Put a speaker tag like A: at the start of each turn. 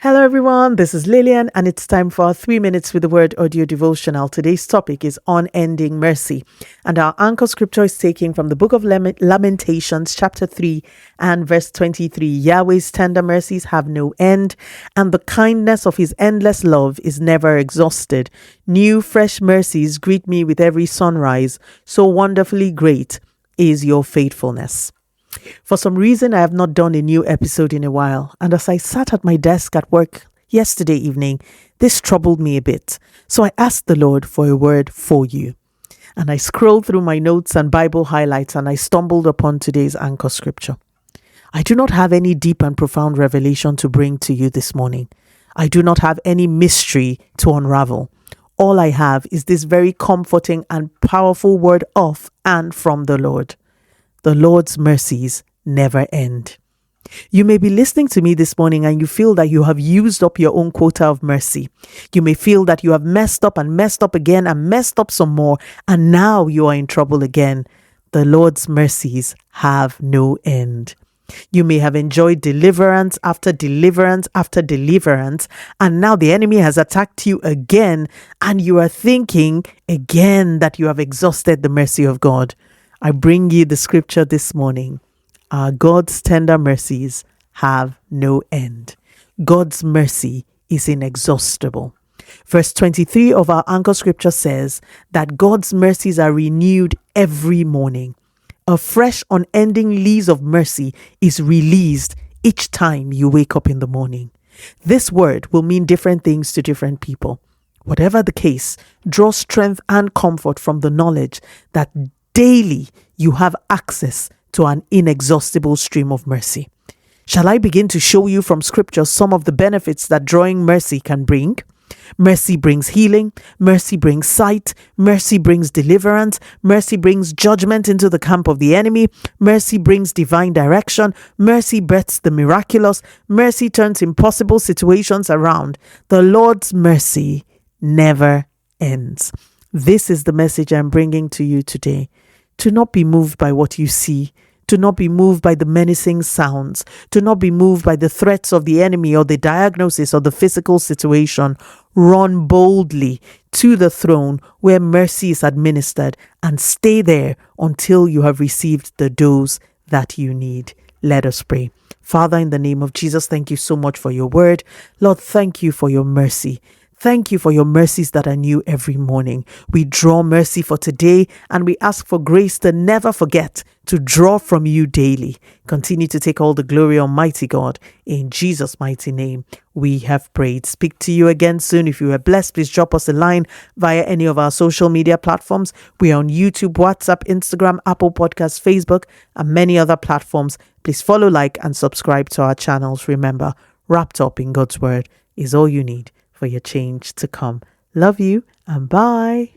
A: Hello everyone, this is Lillian and it's time for our 3 minutes with the word audio devotional. Today's topic is Unending mercy, and our anchor scripture is taken from the book of Lamentations chapter 3 and verse 23. Yahweh's tender mercies have no end, and the kindness of his endless love is never exhausted. New fresh mercies greet me with every sunrise. So wonderfully great is your faithfulness. For some reason, I have not done a new episode in a while, and as I sat at my desk at work yesterday evening, this troubled me a bit. So I asked the Lord for a word for you. And I scrolled through my notes and Bible highlights, and I stumbled upon today's anchor scripture. I do not have any deep and profound revelation to bring to you this morning. I do not have any mystery to unravel. All I have is this very comforting and powerful word of and from the Lord. The Lord's mercies never end. You may be listening to me this morning and you feel that you have used up your own quota of mercy. You may feel that you have messed up and messed up again and messed up some more, and now you are in trouble again. The Lord's mercies have no end. You may have enjoyed deliverance after deliverance after deliverance, and now the enemy has attacked you again, and you are thinking again that you have exhausted the mercy of God. I bring you the scripture this morning. Our God's tender mercies have no end. God's mercy is inexhaustible. Verse 23 of our anchor scripture says that God's mercies are renewed every morning. A fresh, unending lease of mercy is released each time you wake up in the morning. This word will mean different things to different people. Whatever the case, draw strength and comfort from the knowledge that daily you have access to an inexhaustible stream of mercy. Shall I begin to show you from scripture some of the benefits that drawing mercy can bring? Mercy brings healing, mercy brings sight, mercy brings deliverance, mercy brings judgment into the camp of the enemy, mercy brings divine direction, mercy births the miraculous, mercy turns impossible situations around. The Lord's mercy never ends. This is the message I'm bringing to you today. To not be moved by what you see, to not be moved by the menacing sounds, to not be moved by the threats of the enemy or the diagnosis of the physical situation. Run boldly to the throne where mercy is administered and stay there until you have received the dose that you need. Let us pray. Father, in the name of Jesus, thank you so much for your word. Lord, thank you for your mercy. Thank you for your mercies that are new every morning. We draw mercy for today and we ask for grace to never forget to draw from you daily. Continue to take all the glory, Almighty God. In Jesus' mighty name, we have prayed. Speak to you again soon. If you are blessed, please drop us a line via any of our social media platforms. We are on YouTube, WhatsApp, Instagram, Apple Podcasts, Facebook, and many other platforms. Please follow, like, and subscribe to our channels. Remember, wrapped up in God's word is all you need for your change to come. Love you and bye.